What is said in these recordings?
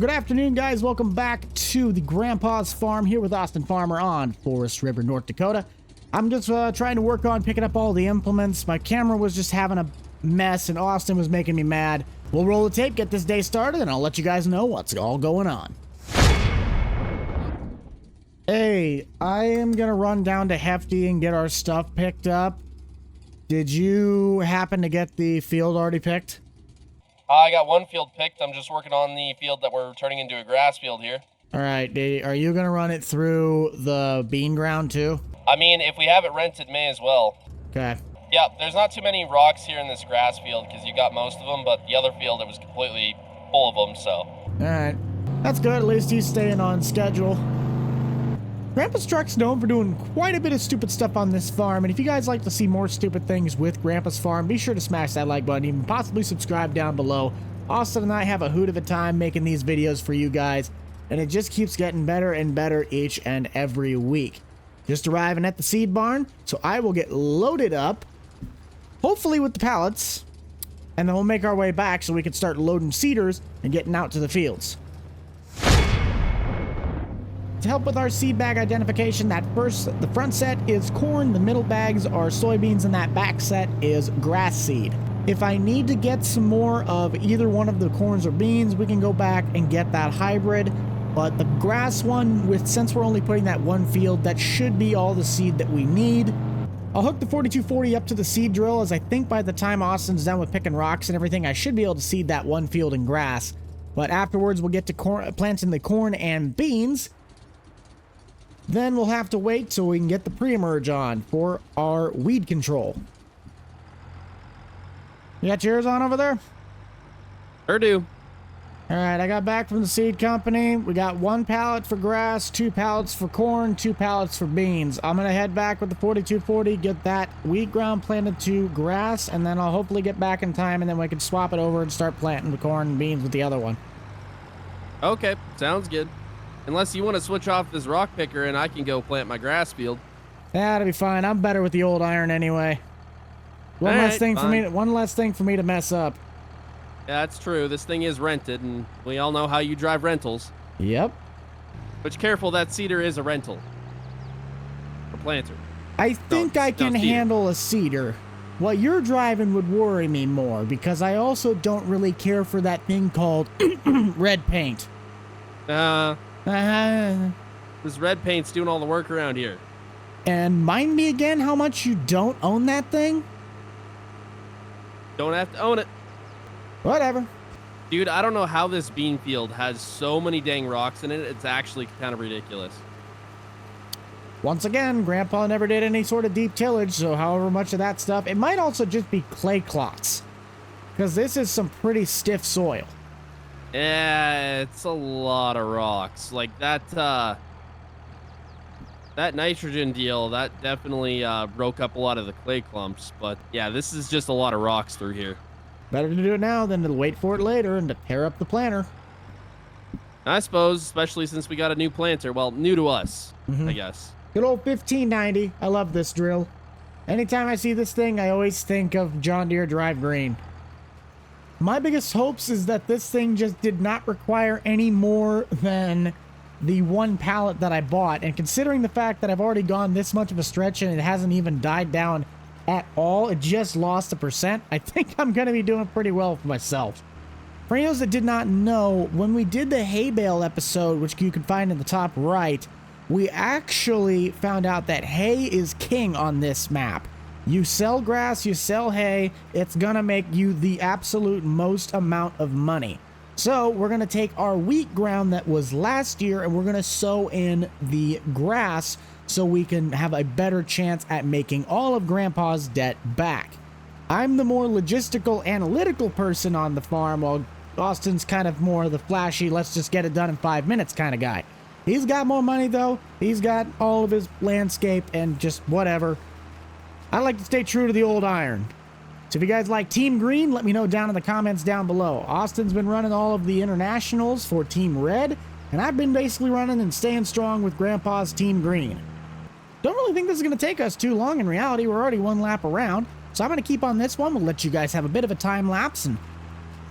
Good afternoon, guys. Welcome back to the Grandpa's Farm here with Austin Farmer on Forest River, North Dakota. I'm just trying to work on picking up all the implements. My camera was just having a mess and Austin was making me mad. We'll roll the tape, get this day started, and I'll let you guys know what's all going on. Hey, I am going to run down to Hefty and get our stuff picked up. Did you happen to get the field already picked? I got one field picked. I'm just working on the field that we're turning into a grass field here. All right, are you going to run it through the bean ground too? I mean, if we have it rented, may as well. Okay. Yeah, there's not too many rocks here in this grass field because you got most of them, but the other field, it was completely full of them, so. All right. That's good. At least he's staying on schedule. Grandpa's truck's known for doing quite a bit of stupid stuff on this farm, and if you guys like to see more stupid things with Grandpa's Farm, be sure to smash that like button, even possibly subscribe down below. Austin and I have a hoot of a time making these videos for you guys, and it just keeps getting better and better each and every week. Just arriving at the seed barn, so I will get loaded up, hopefully with the pallets, and then we'll make our way back so we can start loading seeders and getting out to the fields. To help with our seed bag identification, the front set is corn, the middle bags are soybeans, and that back set is grass seed. If I need to get some more of either one of the corns or beans, we can go back and get that hybrid. But the grass one, since we're only putting that one field, that should be all the seed that we need. I'll hook the 4240 up to the seed drill, as I think by the time Austin's done with picking rocks and everything, I should be able to seed that one field in grass. But afterwards, we'll get to planting the corn and beans. Then we'll have to wait so we can get the pre-emerge on for our weed control. You got yours on over there? Sure do. Alright, I got back from the seed company. We got 1 pallet for grass, 2 pallets for corn, 2 pallets for beans. I'm going to head back with the 4240, get that wheat ground planted to grass, and then I'll hopefully get back in time, and then we can swap it over and start planting the corn and beans with the other one. Okay, sounds good. Unless you want to switch off this rock picker and I can go plant my grass field. That'll be fine. I'm better with the old iron anyway. One less thing for me to mess up. Yeah, that's true. This thing is rented, and we all know how you drive rentals. Yep. But careful, that cedar is a rental. A planter. I think I can handle a cedar. What you're driving would worry me more, because I also don't really care for that thing called red paint. This red paint's doing all the work around here. And mind me again how much you don't own that thing? Don't have to own it. Whatever. Dude, I don't know how this bean field has so many dang rocks in it. It's actually kind of ridiculous. Once again, Grandpa never did any sort of deep tillage, so however much of that stuff, it might also just be clay clots. Because this is some pretty stiff soil. Yeah, it's a lot of rocks. Like that nitrogen deal, that definitely broke up a lot of the clay clumps. But yeah, this is just a lot of rocks through here. Better to do it now than to wait for it later and to tear up the planter. I suppose, especially since we got a new planter. Well, new to us, I guess. Good old 1590. I love this drill. Anytime I see this thing, I always think of John Deere Drive Green. My biggest hopes is that this thing just did not require any more than the 1 pallet that I bought. And considering the fact that I've already gone this much of a stretch and it hasn't even died down at all, it just lost 1%, I think I'm going to be doing pretty well for myself. For those that did not know, when we did the hay bale episode, which you can find in the top right, we actually found out that hay is king on this map. You sell grass, you sell hay, it's gonna make you the absolute most amount of money. So we're gonna take our wheat ground that was last year and we're gonna sow in the grass so we can have a better chance at making all of Grandpa's debt back. I'm the more logistical, analytical person on the farm, while Austin's kind of more the flashy, let's just get it done in 5 minutes kind of guy. He's got more money though. He's got all of his landscape and just whatever. I like to stay true to the old iron. So if you guys like Team Green, let me know down in the comments down below. Austin's been running all of the internationals for Team Red, and I've been basically running and staying strong with Grandpa's Team Green. Don't really think this is going to take us too long in reality. We're already 1 lap around. So I'm going to keep on this one. We'll let you guys have a bit of a time lapse and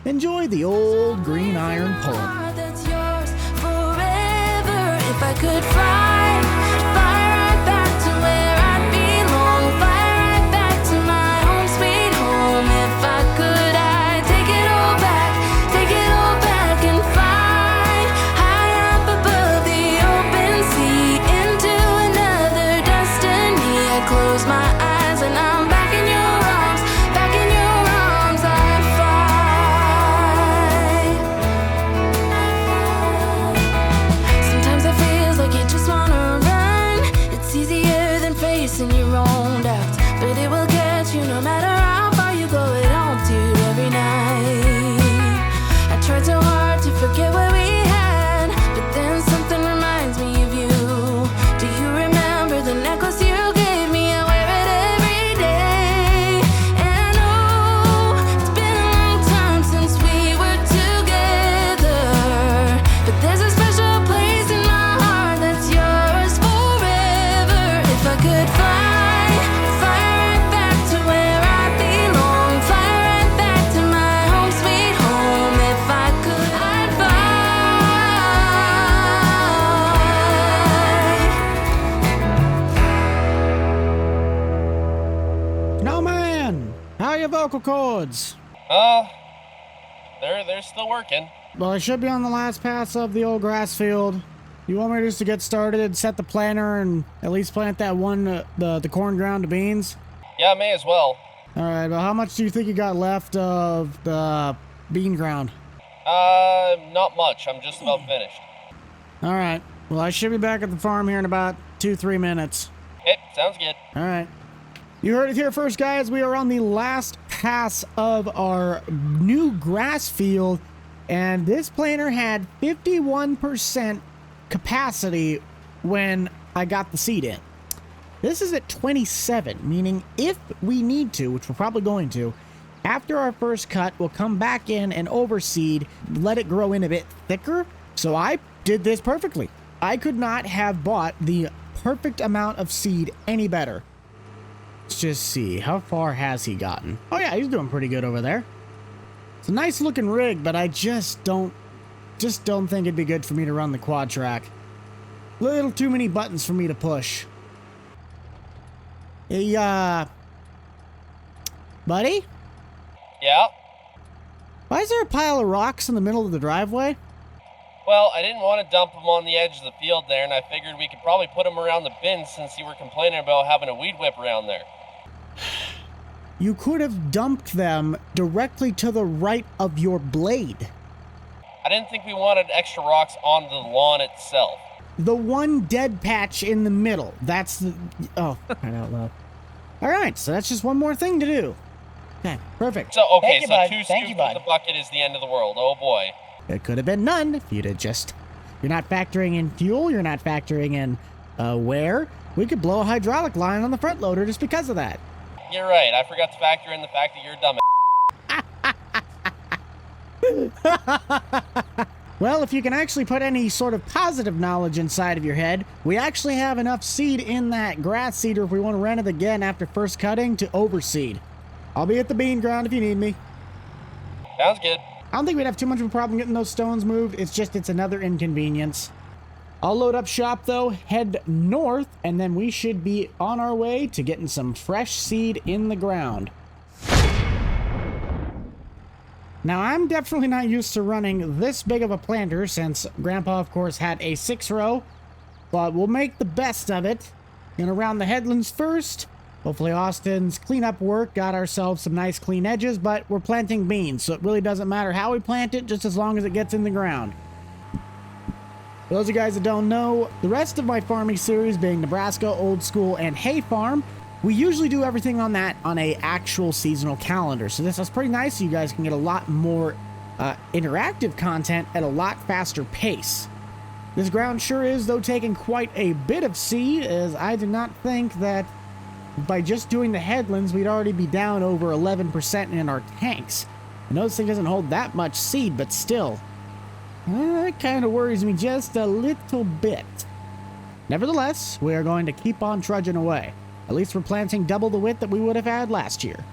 enjoy the old green iron pulling. could fly, fly right back to where I belong, fly right back to my home sweet home. If I could, I'd take it all back and fly high up above the open sea into another destiny. I close my eyes and I'm back in your arms, back in your arms. I fly. Sometimes it feels like you just wanna run. It's easier than facing your own doubts, but it will get you no matter how far you go. It haunts you every night. I tried so hard to forget what we had, but then something reminds me of you. Do you remember the necklace you gave me? I wear it every day. And oh, it's been a long time since we were together, but there's a special place in my heart that's yours forever. If I could fly, fly right back to where I belong, fly right back to my home sweet home. If I could, I'd fly. No, man. How are your vocal cords? They're still working. Well, I should be on the last pass of the old grass field. You want me just to get started, set the planter, and at least plant that one, the corn ground to beans? Yeah, may as well. All right, but how much do you think you got left of the bean ground? Not much. I'm just about finished. All right. Well, I should be back at the farm here in about 2-3 minutes. It sounds good. All right. You heard it here first, guys. We are on the last pass of our new grass field, and this planter had 51% capacity when I got the seed in. This is at 27, meaning if we need to, which we're probably going to, after our first cut, we'll come back in and overseed, let it grow in a bit thicker. So I did this perfectly. I could not have bought the perfect amount of seed any better. Let's just see. How far has he gotten? Oh yeah, he's doing pretty good over there. It's a nice looking rig, but I just don't think it'd be good for me to run the quad track. Little too many buttons for me to push. Hey, buddy? Yeah? Why is there a pile of rocks in the middle of the driveway? Well, I didn't want to dump them on the edge of the field there, and I figured we could probably put them around the bins since you were complaining about having a weed whip around there. You could have dumped them directly to the right of your blade. I didn't think we wanted extra rocks on the lawn itself. The one dead patch in the middle. That's the... Oh, right out loud. All right, so that's just one more thing to do. Okay, perfect. So, okay, Thank you, so bud. 2 Thank you, scoops bud. of the bucket is the end of the world. Oh, boy. It could have been none if you'd have just... You're not factoring in fuel. You're not factoring in wear. We could blow a hydraulic line on the front loader just because of that. You're right. I forgot to factor in the fact that you're a dumb. Well, if you can actually put any sort of positive knowledge inside of your head, we actually have enough seed in that grass seeder if we want to run it again after first cutting to overseed. I'll be at the bean ground if you need me. Sounds good. I don't think we'd have too much of a problem getting those stones moved. It's another inconvenience. I'll load up shop though, head north, and then we should be on our way to getting some fresh seed in the ground. Now, I'm definitely not used to running this big of a planter since Grandpa, of course, had a 6-row, but we'll make the best of it. Gonna round the headlands first. Hopefully Austin's cleanup work got ourselves some nice clean edges, but we're planting beans, so it really doesn't matter how we plant it, just as long as it gets in the ground. For those of you guys that don't know, the rest of my farming series being Nebraska, Old School, and Hay Farm, we usually do everything on that on a actual seasonal calendar. So this is pretty nice. So you guys can get a lot more interactive content at a lot faster pace. This ground sure is, though, taking quite a bit of seed, as I did not think that by just doing the headlands, we'd already be down over 11% in our tanks. I know this thing doesn't hold that much seed, but still, that kind of worries me just a little bit. Nevertheless, we are going to keep on trudging away. At least we're planting double the width that we would have had last year.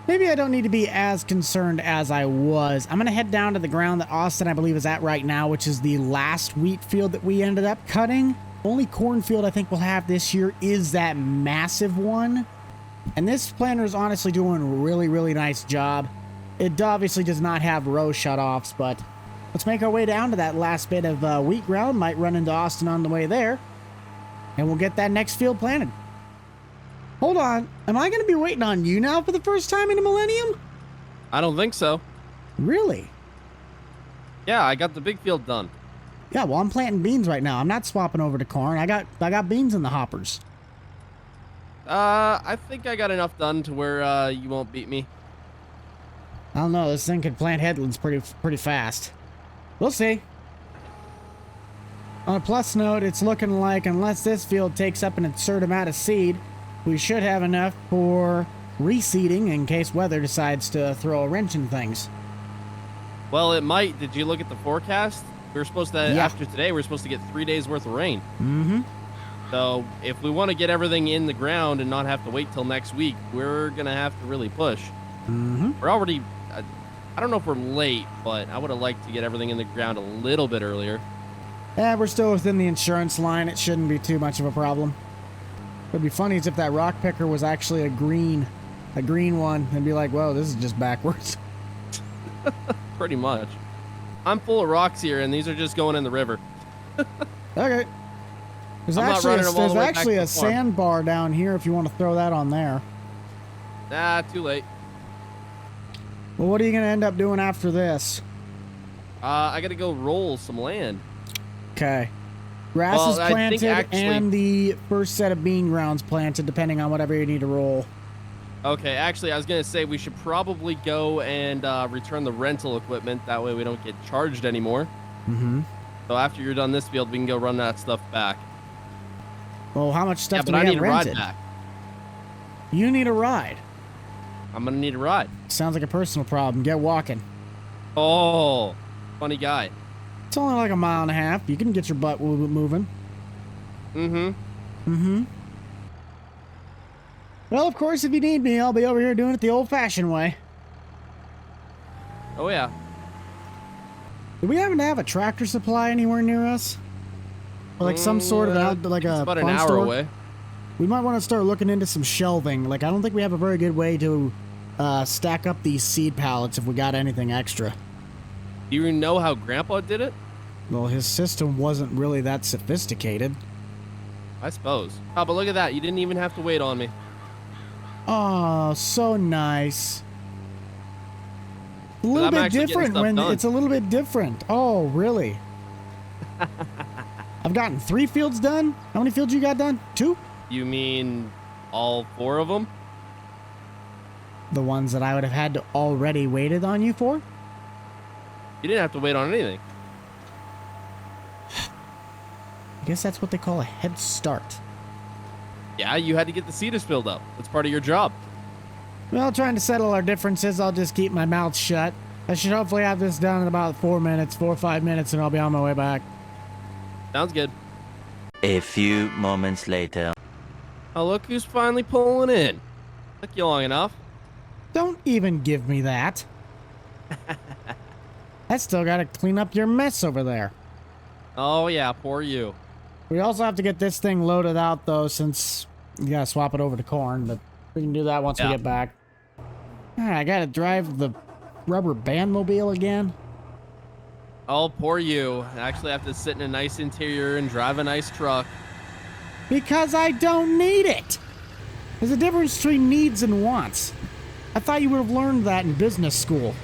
maybe I don't need to be as concerned as I was. I'm going to head down to the ground that Austin, I believe, is at right now, which is the last wheat field that we ended up cutting. Only cornfield I think we'll have this year is that massive one. And this planter is honestly doing a really, really nice job. It obviously does not have row shutoffs, but let's make our way down to that last bit of wheat ground. Might run into Austin on the way there. And we'll get that next field planted. Hold on. Am I going to be waiting on you now for the first time in a millennium? I don't think so. Really? Yeah, I got the big field done. Yeah, well, I'm planting beans right now. I'm not swapping over to corn. I got beans in the hoppers. I think I got enough done to where you won't beat me. I don't know. This thing could plant headlands pretty fast. We'll see. On a plus note, it's looking like unless this field takes up an absurd amount of seed, we should have enough for reseeding in case weather decides to throw a wrench in things. Well, it might. Did you look at the forecast? We were supposed to, Yeah. after today, we're supposed to get 3 days worth of rain. Mm-hmm. So if we want to get everything in the ground and not have to wait till next week, we're going to have to really push. Mm-hmm. We're already, I don't know if we're late, but I would have liked to get everything in the ground a little bit earlier. Yeah, we're still within the insurance line. It shouldn't be too much of a problem. What'd be funny is if that rock picker was actually a green one, and be like, whoa, this is just backwards. Pretty much. I'm full of rocks here, and these are just going in the river. Okay. There's I'm not actually running them all the way back to a the farm. sandbar down here if you want to throw that on there. Nah, too late. Well, what are you going to end up doing after this? I got to go roll some land. Okay. Grass Well, is I think planted actually- and the first set of bean grounds planted, depending on whatever you need to roll. Okay, actually, I was going to say we should probably go and return the rental equipment. That way we don't get charged anymore. Mm-hmm. So after you're done this field, we can go run that stuff back. Well, how much Yeah, stuff but do we I have need a rented? ride back. You need a ride. I'm going to need a ride. Sounds like a personal problem. Get walking. Oh, funny guy. It's only like 1.5 miles. You can get your butt moving. Mm-hmm. Mm-hmm. Well, of course, if you need me, I'll be over here doing it the old-fashioned way. Oh, yeah. Do we happen to have a tractor supply anywhere near us? Or like some sort of like it's a about an farm hour store? away. We might want to start looking into some shelving. Like, I don't think we have a very good way to stack up these seed pallets if we got anything extra. Do you know how Grandpa did it? Well, his system wasn't really that sophisticated. I suppose. Oh, but look at that. You didn't even have to wait on me. Oh, so nice. A little I'm bit actually getting different stuff when done. it's a little bit different. Oh, really? I've gotten 3 fields done. How many fields you got done? 2? You mean all 4 of them? The ones that I would have had to already waited on you for? You didn't have to wait on anything. I guess that's what they call a head start. Yeah, you had to get the cedars filled up. That's part of your job. Well, trying to settle our differences, I'll just keep my mouth shut. I should hopefully have this done in about 4 or 5 minutes, and I'll be on my way back. Sounds good. A few moments later. Oh, look who's finally pulling in. Took you long enough. Don't even give me that. I still gotta clean up your mess over there. Oh, yeah, poor you. We also have to get this thing loaded out, though, since you gotta swap it over to corn, but we can do that once we Yeah. get back. I gotta drive the rubber bandmobile again. Oh, poor you. I actually have to sit in a nice interior and drive a nice truck. Because I don't need it. There's a difference between needs and wants. I thought you would have learned that in business school.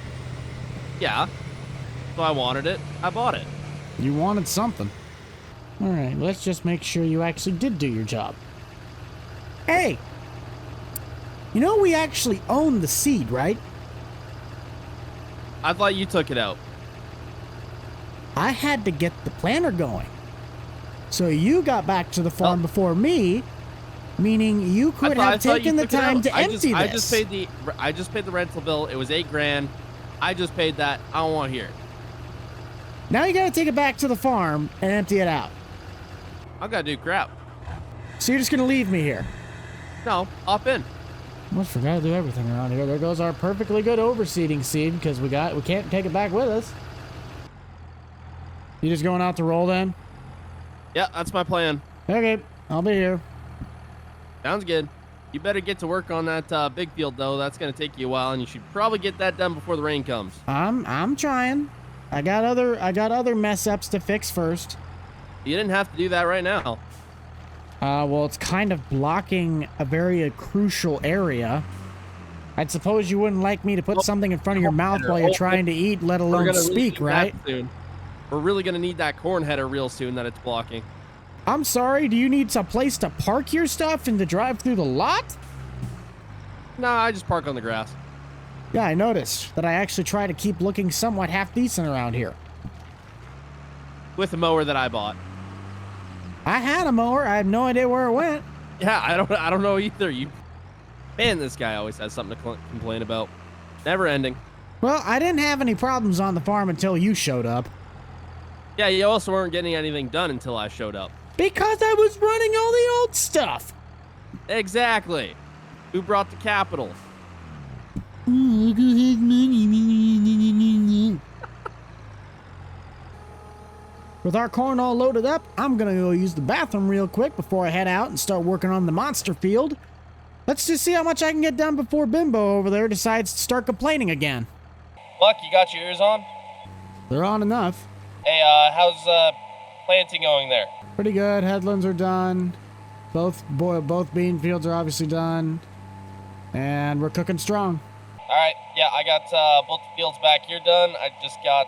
Yeah. So I wanted it. I bought it. You wanted something. Alright, let's just make sure you actually did do your job. Hey! You know we actually own the seed, right? I thought you took it out. I had to get the planter going. So you got back to the farm before me, meaning you could have taken the time to empty this. I just paid the rental bill. It was $8,000. I just paid that. I don't want to hear it. Now you gotta take it back to the farm and empty it out. I gotta do crap. So you're just gonna leave me here? No, hop in. Almost forgot to do everything around here. There goes our perfectly good overseeding seed because we can't take it back with us. You just going out to roll then? Yeah, that's my plan. Okay, I'll be here. Sounds good. You better get to work on that big field, though. That's going to take you a while, and you should probably get that done before the rain comes. I'm trying. I got other mess ups to fix first. You didn't have to do that right now. Well, it's kind of blocking a very crucial area. I'd suppose you wouldn't like me to put something in front of your mouth while you're trying to eat, let alone speak, right? Soon. We're really going to need that corn header real soon that it's blocking. I'm sorry, do you need a place to park your stuff and to drive through the lot? Nah, I just park on the grass. Yeah, I noticed that I actually try to keep looking somewhat half decent around here. With the mower that I bought. I had a mower. I have no idea where it went. Yeah, I don't know either. Man, this guy always has something to complain about. Never ending. Well, I didn't have any problems on the farm until you showed up. Yeah, you also weren't getting anything done until I showed up. Because I was running all the old stuff. Exactly. Who brought the capital? Look at his money. With our corn all loaded up, I'm gonna go use the bathroom real quick before I head out and start working on the monster field. Let's just see how much I can get done before Bimbo over there decides to start complaining again. Buck, you got your ears on? They're on enough. Hey, how's planting going there? Pretty good. Headlands are done. Both bean fields are obviously done. And we're cooking strong. Alright, yeah, I got both the fields back here done. I just got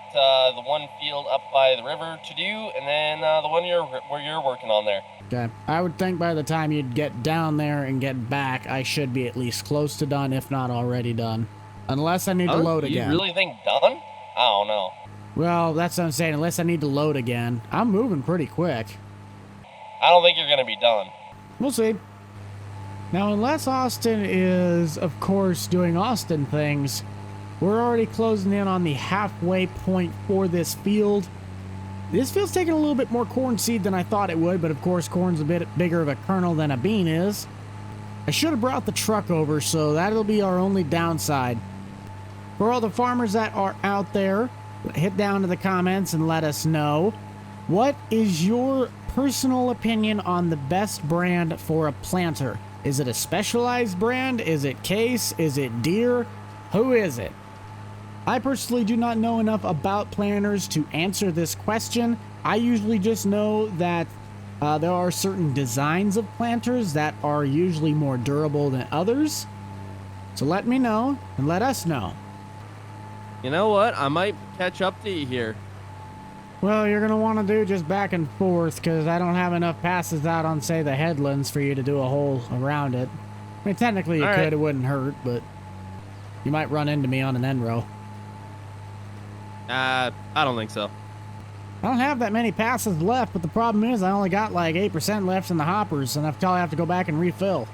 the one field up by the river to do, and then the one where you're working on there. Okay. I would think by the time you'd get down there and get back, I should be at least close to done, if not already done. Unless I need to load again. You really think done? I don't know. Well, that's what I'm saying. Unless I need to load again. I'm moving pretty quick. I don't think you're going to be done. We'll see. Now, unless Austin is, of course, doing Austin things, we're already closing in on the halfway point for this field. This field's taking a little bit more corn seed than I thought it would, but of course, corn's a bit bigger of a kernel than a bean is. I should have brought the truck over, so that'll be our only downside. For all the farmers that are out there, hit down to the comments and let us know. What is your personal opinion on the best brand for a planter? Is it a Specialized brand? Is it Case? Is it Deere? Who is it? I personally do not know enough about planters to answer this question. I usually just know that there are certain designs of planters that are usually more durable than others. So let me know and let us know. You know what? I might catch up to you here. Well, you're going to want to do just back and forth because I don't have enough passes out on, say, the headlands for you to do a hole around it. I mean, technically you All could. right. It wouldn't hurt, but you might run into me on an end row. I don't think so. I don't have that many passes left, but the problem is I only got like 8% left in the hoppers, and I'll probably have to go back and refill.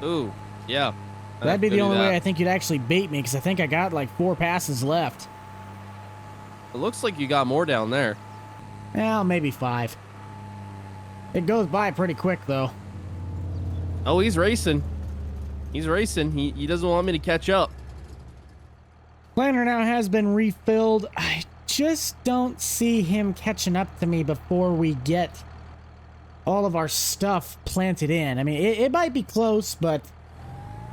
Ooh, yeah. That'd be the only way I think you'd actually beat me because I think I got like 4 passes left. It looks like you got more down there. Well, maybe 5. It goes by pretty quick, though. Oh, he's racing. He's racing. He doesn't want me to catch up. Planter now has been refilled. I just don't see him catching up to me before we get all of our stuff planted in. I mean, it might be close, but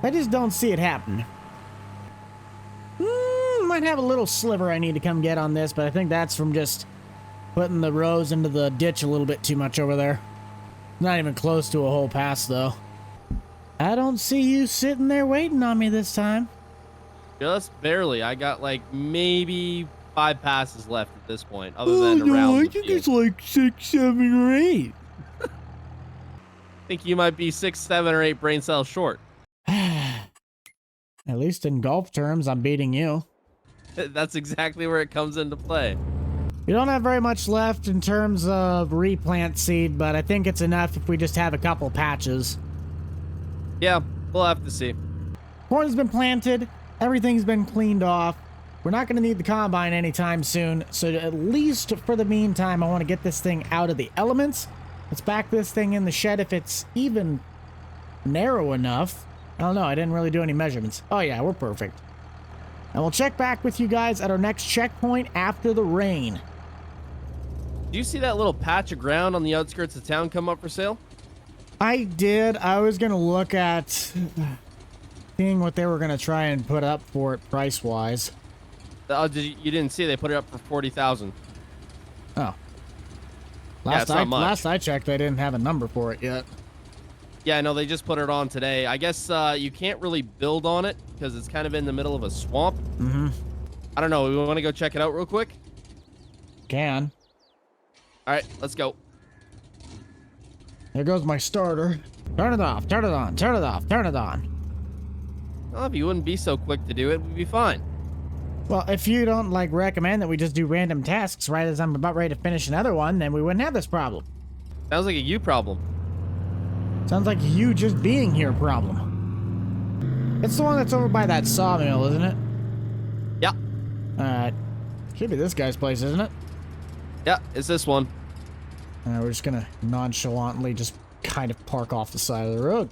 I just don't see it happening. Might have a little sliver I need to come get on this, but I think that's from just putting the rows into the ditch a little bit too much over there. Not even close to a whole pass, though. I don't see you sitting there waiting on me this time. Just barely. I got like maybe 5 passes left at this point, other than around the field. it's like 6, 7, or 8. I think you might be 6, 7, or 8 brain cells short. At least in golf terms, I'm beating you. That's exactly where it comes into play. We don't have very much left in terms of replant seed, but I think it's enough if we just have a couple patches. Yeah, we'll have to see. Corn's been planted. Everything's been cleaned off. We're not going to need the combine anytime soon, so at least for the meantime, I want to get this thing out of the elements. Let's back this thing in the shed if it's even narrow enough. I don't know. I didn't really do any measurements. Oh, yeah, we're perfect. And we'll check back with you guys at our next checkpoint after the rain. Do you see that little patch of ground on the outskirts of town come up for sale? I did. I was going to look at seeing what they were going to try and put up for it price-wise. You didn't see they put it up for 40,000. Oh. It's not much. Last I checked, they didn't have a number for it yet. Yeah, no, they just put it on today. I guess you can't really build on it because it's kind of in the middle of a swamp. Mm-hmm. I don't know. We want to go check it out real quick? Can. All right, let's go. There goes my starter. Turn it off, turn it on, turn it off, turn it on. Well, if you wouldn't be so quick to do it, we'd be fine. Well, if you don't, like, recommend that we just do random tasks right as I'm about ready to finish another one, then we wouldn't have this problem. Sounds like a you problem. Sounds like you just being here problem. It's the one that's over by that sawmill, isn't it? Yeah. Alright. Should be this guy's place, isn't it? Yeah, it's this one. We're just gonna nonchalantly just kind of park off the side of the road.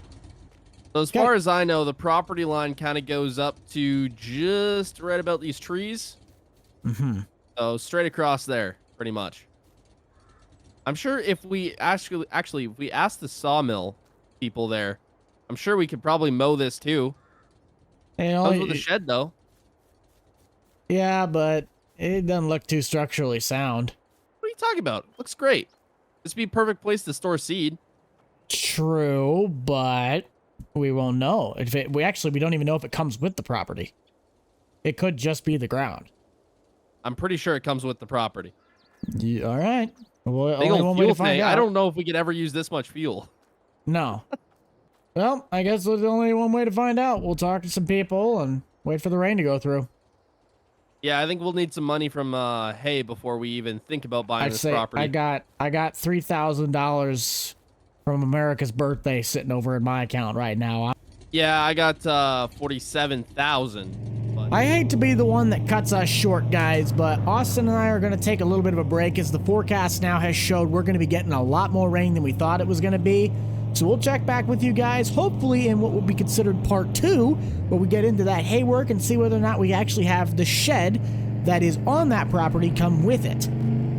So as far as I know, the property line kind of goes up to just right about these trees. Mm-hmm. So straight across there, pretty much. I'm sure if we actually if we ask the sawmill people there, I'm sure we could probably mow this too. Comes with a shed though. Yeah, but it doesn't look too structurally sound. What are you talking about? Looks great. This would be a perfect place to store seed. True, but we won't know. We don't even know if it comes with the property. It could just be the ground. I'm pretty sure it comes with the property. Yeah, all right. Well, Big only old one way fuel to find thing. out. I don't know if we could ever use this much fuel. No. Well, I guess there's only one way to find out. We'll talk to some people and wait for the rain to go through. Yeah, I think we'll need some money from Hay before we even think about buying this property. I got $3,000 from America's birthday sitting over in my account right now. Yeah, I got 47,000. I hate to be the one that cuts us short, guys, but Austin and I are going to take a little bit of a break as the forecast now has showed we're going to be getting a lot more rain than we thought it was going to be. So we'll check back with you guys, hopefully in what will be considered part 2, where we get into that hay work and see whether or not we actually have the shed that is on that property come with it.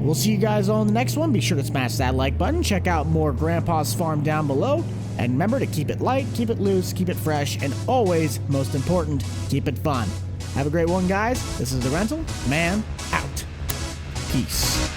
We'll see you guys on the next one. Be sure to smash that like button. Check out more Grandpa's Farm down below. And remember to keep it light, keep it loose, keep it fresh, and always, most important, keep it fun. Have a great one, guys. This is The Rental Man out. Peace.